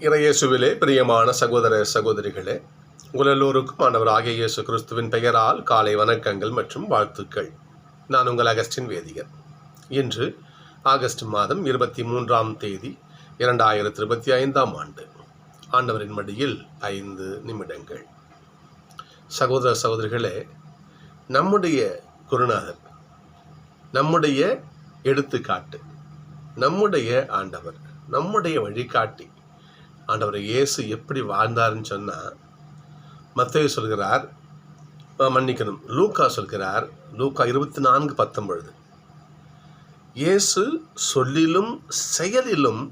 இறையேசுவிலே பிரியமான சகோதர சகோதரிகளே, உங்கள் எல்லோருக்கும் ஆண்டவராகிய இயேசு கிறிஸ்துவின் பெயரால் காலை வணக்கங்கள் மற்றும் வாழ்த்துக்கள். நான் உங்கள் அகஸ்டின் வேதியர். இன்று ஆகஸ்ட் மாதம் 23ஆம் தேதி 2025ஆம் ஆண்டு. ஆண்டவரின் மடியில் 5 நிமிடங்கள். சகோதர சகோதரிகளே, நம்முடைய குருநாதர், நம்முடைய எடுத்துக்காட்டு, நம்முடைய ஆண்டவர், நம்முடைய வழிகாட்டி ஆண்டவர் இயேசு எப்படி வாழ்ந்தாருன்னு சொன்னால், மத்தேயு சொல்கிறார், லூக்கா சொல்கிறார், லூக்கா 24:19, இயேசு சொல்லிலும் செயலிலும்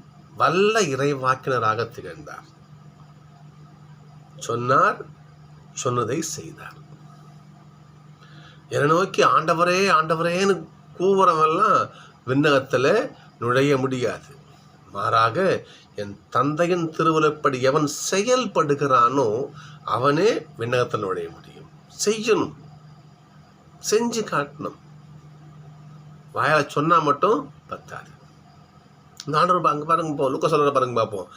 வல்ல இறைவாக்கினராக திகழ்ந்தார். சொன்னார், சொன்னதை செய்தார். என்னை நோக்கி ஆண்டவரே ஆண்டவரேன்னு கூவுறவெல்லாம் விண்ணகத்தில் நுழைய முடியாது. மாறாக என் தந்தையின் திருவுளப்படி எவன் செயல்படுகிறானோ அவனே விண்ணகத்தில் நுழைய முடியும். செய்யணும், செஞ்சு காட்டணும். வாயால சொன்னால் மட்டும் பத்தாது. இந்த ஆண்டவர் அங்கே பாருங்க, லூக்கா சொல்ற பாருங்க பார்ப்போம்.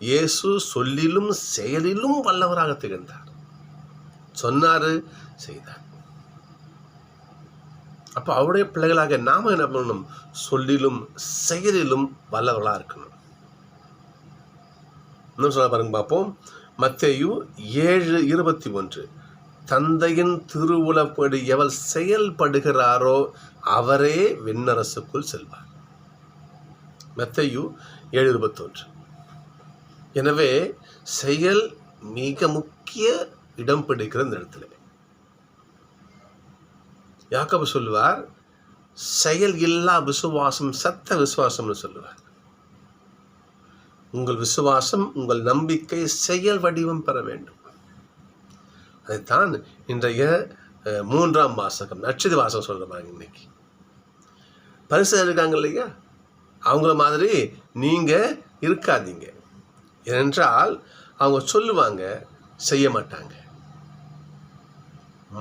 இயேசு சொல்லிலும் செயலிலும் வல்லவராக திகழ்ந்தார். சொன்னாரு, செய்தார். அப்போ அவருடைய பிள்ளைகளாக நாம என்ன பண்ணணும்? சொல்லிலும் செயலிலும் வல்லவர்களாக இருக்கணும். இன்னும் சொல்ல பாருங்க பார்ப்போம். மத்தேயு 7:21, தந்தையின் திருவுளப்படி எவள் செயல்படுகிறாரோ அவரே விண்ணரசுக்குள் செல்வார். மத்தேயு 7:21. எனவே செயல் மிக முக்கிய இடம் பிடிக்கிற இந்த இடத்துல. யாக்கோபு சொல்லுவார், செயல் இல்லா விசுவாசம் செத்த விசுவாசம்னு சொல்லுவார். உங்கள் விசுவாசம், உங்கள் நம்பிக்கை செயல் வடிவம் பெற வேண்டும். அதைத்தான் இன்றைய 3ஆம் வாசகம், நற்செய்தி வாசகம் சொல்கிறாங்க. இன்னைக்கு பரிசேயர் இருக்காங்க இல்லையா, அவங்கள மாதிரி நீங்கள் இருக்காதீங்க. ஏனென்றால் அவங்க சொல்லுவாங்க, செய்ய மாட்டாங்க.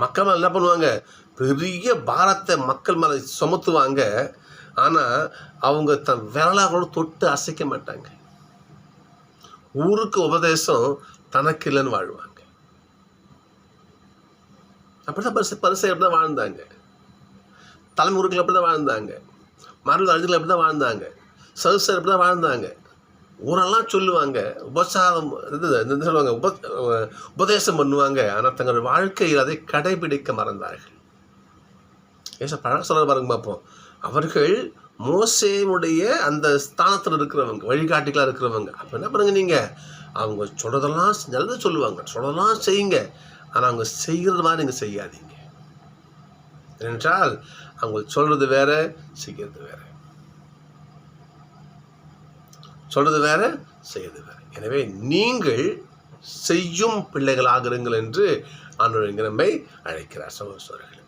மக்கள் என்ன பண்ணுவாங்க? பெரிய பாரத்தை மக்கள் மேலே சுமத்துவாங்க. ஆனால் அவங்க தன் விரலாக தொட்டு அசைக்க மாட்டாங்க. ஊருக்கு உபதேசம் தனக்கு இல்லைன்னு வாழ்வாங்க. அப்படிதான் பரிசேயர் அப்படிதான் வாழ்ந்தாங்க. தலைமை ஊருக்கள் அப்படிதான் வாழ்ந்தாங்க. மரண அர்ஜுகள் அப்படிதான் வாழ்ந்தாங்க. சதுசேயர் அப்படிதான் வாழ்ந்தாங்க. ஊரெல்லாம் சொல்லுவாங்க, உபசாரம் சொல்லுவாங்க, உபதேசம் பண்ணுவாங்க. ஆனால் தங்கள் வாழ்க்கையில் அதை கடைபிடிக்க மறந்தார்கள். ஏச பழக சொல்ல பாருங்க பார்ப்போம். அவர்கள் மோசேனுடைய அந்த ஸ்தானத்தில் இருக்கிறவங்க, வழிகாட்டிகளாக இருக்கிறவங்க. அப்போ என்ன பண்ணுங்க, நீங்கள் அவங்க சொல்கிறதெல்லாம் நல்லது சொல்லுவாங்க, சொல்கிறதெல்லாம் செய்யுங்க. ஆனால் அவங்க செய்கிறது மாதிரி நீங்கள் செய்யாதீங்க. ஏனென்றால் அவங்க சொல்கிறது வேற, செய்கிறது வேற. சொல்கிறது வேற, செய்கிறது வேற. எனவே நீங்கள் செய்யும் பிள்ளைகளாக இருங்கள் என்று ஆண்டவர் நம்மை அழைக்கிறார். சகோதரர்களே,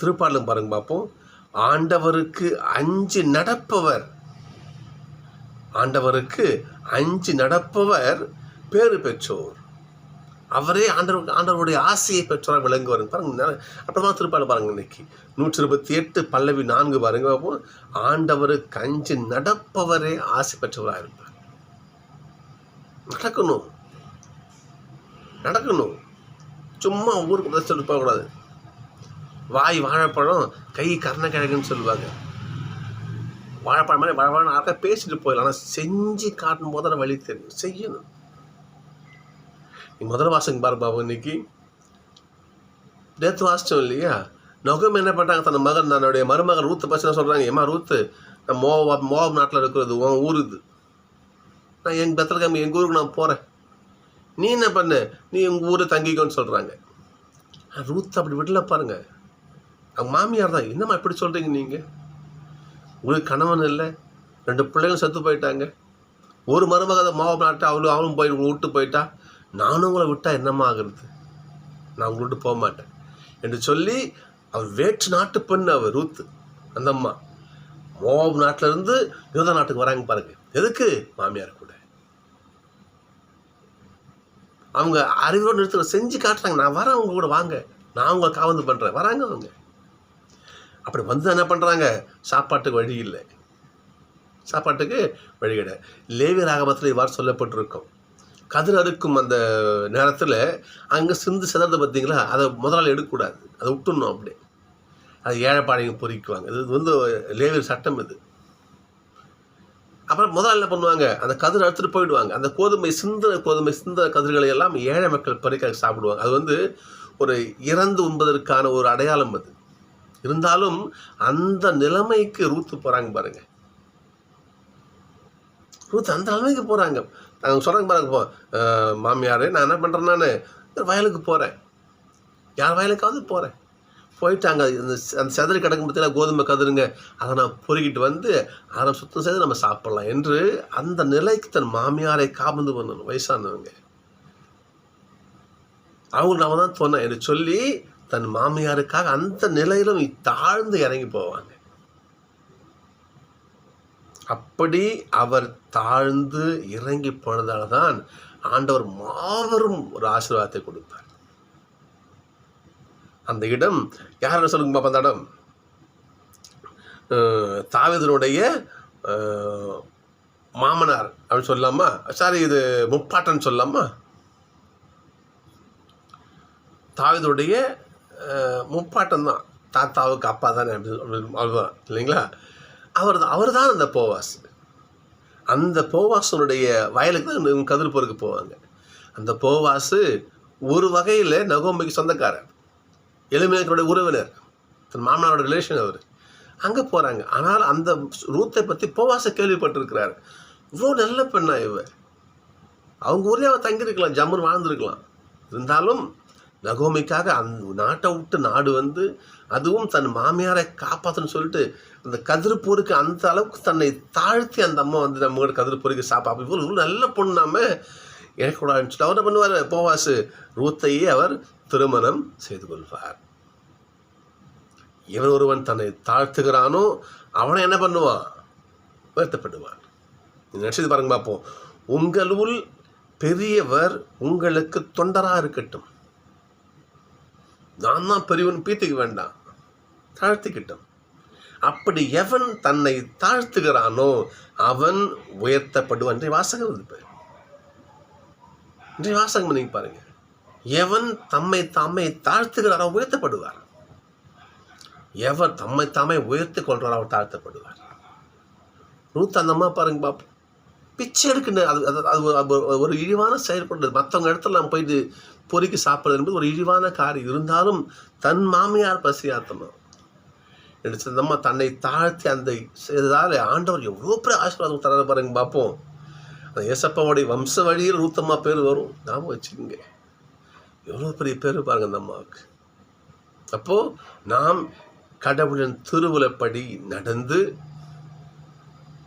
திருப்பாடலும் பாருங்க பார்ப்போம். ஆண்டவருக்கு அஞ்சி நடப்பவர், ஆண்டவருக்கு அஞ்சி நடப்பவர் பேறு பெற்றோர். அவரே ஆண்டவருடைய ஆசையை பெற்றோராக விளங்குவார். பாருங்க, அப்புறமா திருப்பாடல் பாருங்க. இன்னைக்கு 128 பல்லவி 4 பாருங்க பார்ப்போம். ஆண்டவருக்கு அஞ்சி நடப்பவரே ஆசை பெற்றவராக இருப்பார். நடக்கணும், நடக்கணும். சும்மா ஊருக்கு பிரச்சனை போகக்கூடாது. வாய் வாழைப்பழம், கை கருணக்கிழங்குன்னு சொல்லுவாங்க. வாழைப்பழம் மாதிரி வாழைப்பழம் ஆக்க பேசிட்டு போயிடலாம். ஆனால் செஞ்சு காட்டும் போது தான் வழி தெரியும். செய்யணும். நீ முதல் வாசகம் பாருப்பா. இன்னைக்கு நேற்று வாசிச்சோம் இல்லையா? நொகம் என்ன பண்ணுறாங்க, தன் மகன், தன்னுடைய மருமகன் ரூத்தை பற்றி சொல்கிறாங்க. ஏமா ரூத்து, நான் மோவாப் நாட்டில் இருக்கிறது உன் ஊர் இது. நான் எங்கள் பெத்தலகாம எங்கள் ஊருக்கு நான் போகிறேன், நீ என்ன பண்ண, நீ எங்கள் ஊரை தங்கிக்கோன்னு சொல்கிறாங்க. ரூத் அப்படி விடல பாருங்க. அவங்க மாமியார் தான், என்னம்மா இப்படி சொல்கிறீங்க நீங்கள்? உங்களுக்கு கணவன் இல்லை, 2 பிள்ளைகளும் செத்து போயிட்டாங்க. ஒரு மருமக மோவாப் நாட்டை அவளும் போய் உங்களை விட்டு போயிட்டா, நானும் உங்களை விட்டால் என்னம்மா ஆகுறது? நான் உங்களை விட்டு போக மாட்டேன் என்று சொல்லி அவர் வேற்று நாட்டு பெண். அவர் ரூத்து, அந்த அம்மா மோவாப் நாட்டிலேருந்து யூதா நாட்டுக்கு வராங்க பாருங்க. எதுக்கு? மாமியார் கூட. அவங்க அறிவோடு நிறுத்த செஞ்சு காட்டுறாங்க. நான் வரேன், அவங்க கூட வாங்க, நான் உங்களை காவந்து பண்ணுறேன். வராங்க அவங்க. அப்படி வந்து என்ன பண்ணுறாங்க? சாப்பாட்டுக்கு வழி இல்லை. சாப்பாட்டுக்கு வழி கிடையாது. லேவியர் ஆகமத்தில் இவ்வாறு சொல்லப்பட்டிருக்கும். கதிர் அறுக்கும் அந்த நேரத்தில் அங்கே சிந்து சிதறது பார்த்தீங்களா, அதை முதலாளி எடுக்கக்கூடாது, அதை விட்டுடணும். அப்படியே அது ஏழைப்பாளையம் பொறிக்குவாங்க. இது லேவியர் சட்டம் இது. அப்புறம் முதல்ல என்ன பண்ணுவாங்க, அந்த கதிர் அறுத்துட்டு போயிடுவாங்க. அந்த கோதுமை சிந்த கதிர்களை எல்லாம் ஏழை மக்கள் பறிக்க சாப்பிடுவாங்க. அது ஒரு இறந்து உண்பதற்கான ஒரு அடையாளம் அது. இருந்தாலும் அந்த நிலைமைக்கு ரூத்து போகிறாங்க பாருங்க. ரூத் அந்த நிலைமைக்கு போகிறாங்க. நாங்கள் சொல்கிறாங்க பாருங்க, மாமியார் நான் என்ன பண்ணுறேன், நான் வயலுக்கு போகிறேன், யார் வயலுக்காவது போகிறேன், போயிட்டு அங்கே அந்த செதறி கிடக்கும் பற்றியில் கோதுமை கதிருங்க, அதை நான் பொறுக்கிட்டு வந்து அதை சுத்தம் செய்து நம்ம சாப்பிட்லாம் என்று அந்த நிலைக்கு தன் மாமியாரை காபந்து பண்ணணும். வயசானவங்க அவங்களுக்கு நம்ம தான் சொன்னேன் என்று சொல்லி தன் மாமியாருக்காக அந்த நிலையிலும் தாழ்ந்து இறங்கி போவாங்க. அப்படி அவர் தாழ்ந்து இறங்கி போனதால தான் ஆண்டவர் மாபெரும் ஒரு ஆசீர்வாதத்தை கொடுப்பார். அந்த இடம் யார் சொல்லுங்க பாப்பா? அந்த இடம் தாவீதுனுடைய மாமனார் அப்படின்னு சொல்லலாமா? சாரி, இது முப்பாட்டன் சொல்லலாமா? தாவீதுடைய முப்பாட்டன் தான், தாத்தாவுக்கு அப்பா தானே, அவ்வளோதான் இல்லைங்களா? அவர் தான் அந்த போவாஸ். அந்த போவாசனுடைய வயலுக்கு தான் கதிர் பொறுக்க போவாங்க. அந்த போவாசு ஒரு வகையில் நகோமிக்கு சொந்தக்காரர், எளிமையனுடைய உறவினர், தன் மாமனாரோட ரிலேஷன். அவர் அங்கே போகிறாங்க. ஆனால் அந்த ரூத்தை பற்றி போவாசை கேள்விப்பட்டிருக்கிறார். இவ்வளோ நல்ல பெண்ணா அவங்க ஊரே அவர் தங்கியிருக்கலாம், ஜம்முன்னு வாழ்ந்துருக்கலாம். இருந்தாலும் நகோமிக்காக அந்த நாட்டை விட்டு நாடு வந்து அதுவும் தன் மாமியாரை காப்பாற்றுன்னு சொல்லிட்டு அந்த கதிர் பொறுக்கு அந்த அளவுக்கு தன்னை தாழ்த்தி அந்த அம்மா நம்ம கூட கதிர் பொறுக்கு சாப்பாடு இவ்வளோ நல்ல பொண்ணு நாம எனக்கூடாதுன்னு சொல்லிட்டு அவர் என்ன பண்ணுவார், போவாசு ரூத்தையே அவர் திருமணம் செய்து கொள்வார். இவன் ஒருவன் தன்னை தாழ்த்துகிறானோ அவனை என்ன பண்ணுவான், வருத்தப்படுவான். நினைச்சது பாருங்க பார்ப்போம். உங்களுள் பெரியவர் உங்களுக்கு தொண்டராக இருக்கட்டும். நான் தான் பெரியவன் பீத்திக்க வேண்டாம், தாழ்த்திக்கிட்டோம். அப்படி எவன் தன்னை தாழ்த்துகிறானோ அவன் உயர்த்தப்படுவான். இன்றைய வாசகம் இன்றைய வாசகம் நீங்க பாருங்க. எவன் தம்மை தாழ்த்துகிறாரோ உயர்த்தப்படுவார். எவர் தம்மை உயர்த்தி கொள்றாரோ அவர் தாழ்த்தப்படுவார். ரூத் அந்த அம்மா பாருங்க பாப்போம், பிச்சை எடுக்குன்னு அது ஒரு இழிவான செயல்படுறது. மற்றவங்க இடத்துல நம்ம போயிட்டு பொறுக்கி சாப்பிட்றது என்பது ஒரு இழிவான காரியம். இருந்தாலும் தன் மாமியார் பசியாத்தணும் எடுத்து அந்த அம்மா தன்னை தாழ்த்தி அந்த செய்ததால் ஆண்டவர் எவ்வளோ பெரிய ஆசீர்வாதம் தர பாருங்க பார்ப்போம். அந்த ஏசப்பாவுடைய வம்ச வழியில் ரூத்தம்மா பேர் வரும், ஞாபகம் வச்சுக்கோங்க. எவ்வளோ பெரிய பேர் பாருங்க அந்த அம்மாவுக்கு. அப்போது நாம் கடவுளின் திருவுலப்படி நடந்து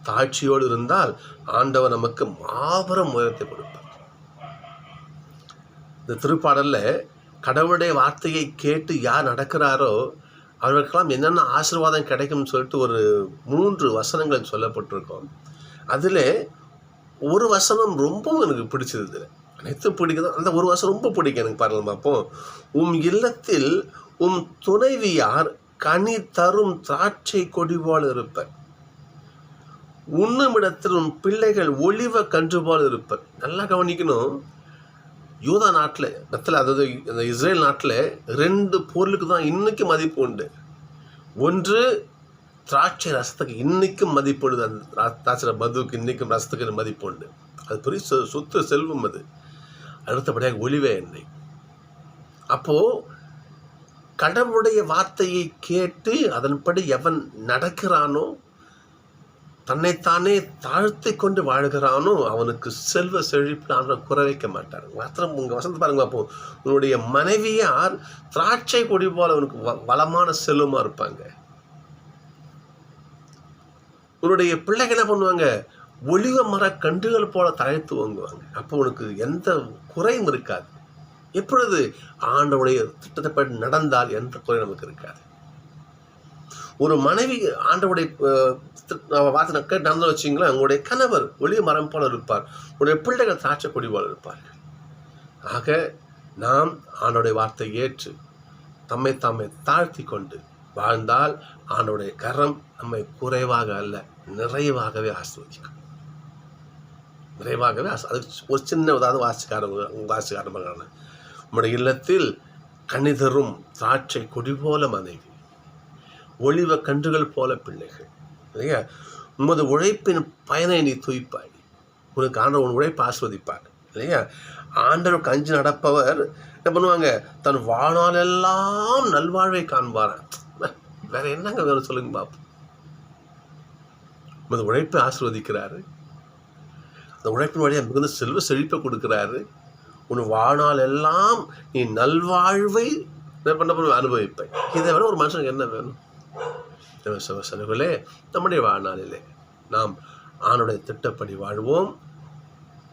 தாட்சியோடு இருந்தால் ஆண்டவர் நமக்கு மாபெரும் உயரத்தை கொடுப்பார். இந்த திருப்பாடலில் கடவுளுடைய வார்த்தையை கேட்டு யார் நடக்கிறாரோ அவர்களுக்கெல்லாம் என்னென்ன ஆசீர்வாதம் கிடைக்கும்னு சொல்லிட்டு ஒரு 3 வசனங்கள் சொல்லப்பட்டிருக்கோம். அதில் ஒரு வசனம் ரொம்பவும் எனக்கு பிடிச்சது. அனைத்தும் பிடிக்குது, அந்த ஒரு வசனம் ரொம்ப பிடிக்கும் எனக்கு. பாருங்க பார்ப்போம். இல்லத்தில் துணைவியார் கனி தரும் திராட்சை கொடி போல இருப்பர், உண்ணுமிடத்தில் பிள்ளைகள் ஒளிவ கன்று போல இருப்பர். நல்லா கவனிக்கணும். யூதா நாட்டில் அதாவது இந்த இஸ்ரேல் நாட்டில் 2 பொருளுக்கு தான் இன்னைக்கு மதிப்பு உண்டு. ஒன்று திராட்சை ரசத்துக்கு இன்னைக்கும் மதிப்பு உண்டு. அந்த திராட்சை மதுவுக்கு இன்னைக்கும் ரசத்துக்கு மதிப்பு உண்டு. அது பெரிய சொத்து செல்வம். அது அடுத்தபடியாக ஒளிவே எண்ணெய். அப்போது கடவுளுடைய வார்த்தையை கேட்டு அதன்படி எவன் நடக்கிறானோ, தன்னைத்தானே தாழ்த்தி கொண்டு வாழ்கிறானோ அவனுக்கு செல்வ செழிப்பு ஆண்டவர் குறை வைக்க மாட்டார். மாத்திரம் உங்கள் வசந்த பாருங்க பார்ப்போம். உன்னுடைய மனைவியார் திராட்சை கொடி போல அவனுக்கு வளமான செல்வமாக இருப்பாங்க. உன்னுடைய பிள்ளைகள் என்ன பண்ணுவாங்க, ஒளிவ மர கன்றுகள் போல தழைத்து வாங்குவாங்க. அப்போ உனக்கு எந்த குறையும் இருக்காது. எப்பொழுது ஆண்டவருடைய திட்டத்தைப்படி நடந்தால் எந்த குறை நமக்கு இருக்காது. ஒரு மனைவி ஆண்டவருடைய வார்த்தை கேட்டு நடந்து வச்சிங்களா, உங்களுடைய கணவர் ஒளிய மரம் போல இருப்பார், உங்களுடைய பிள்ளைகள் திராட்சை கொடி போல இருப்பார்கள். ஆக நாம் ஆண்டவருடைய வார்த்தை ஏற்று தம்மை தாழ்த்தி கொண்டு வாழ்ந்தால் ஆண்டவருடைய கரம் நம்மை குறைவாக அல்ல நிறைவாகவே ஆசீர்வதிக்கும். நிறைவாகவே அதுக்கு ஒரு சின்ன உதாவது வாசிக்காரமான உம்முடைய இல்லத்தில் கனிதரும் திராட்சை கொடி போல மனைவி, ஒளிவ கன்றுகள் போல பிள்ளைகள். இல்லையா? உமது உழைப்பின் பயனை நீ தூய்ப்பாய். உனக்கு ஆண்டவர் உன் உழைப்பை ஆஸ்வதிப்பார். இல்லையா? ஆண்டவருக்கு அஞ்சு நடப்பவர் என்ன பண்ணுவாங்க? தன் வாழ்நாளெல்லாம் நல்வாழ்வை காண்பாரான். வேற என்னங்க வேணும் சொல்லுங்க பாப்போம். உமது உழைப்பை ஆஸ்வதிக்கிறாரு. அந்த உழைப்பின் வழியாக மிகுந்த செல்வ செழிப்பை கொடுக்கிறாரு. உன் வாழ்நாள் எல்லாம் நீ நல்வாழ்வை அனுபவிப்பாய். இதை விட ஒரு மனுஷனுக்கு என்ன வேணும்? சகோதரர்களே, நம்முடைய வாழ்நாளிலே நாம் ஆணுடைய திட்டப்படி வாழ்வோம்.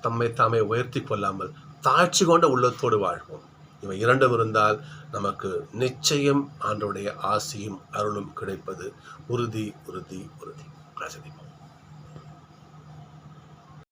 தம்மை தாமே உயர்த்தி கொள்ளாமல் தாழ்ச்சி கொண்ட உள்ளத்தோடு வாழ்வோம். இவை இரண்டும் இருந்தால் நமக்கு நிச்சயம் ஆண்டவருடைய ஆசியும் அருளும் கிடைப்பது உறுதி உறுதி உறுதி.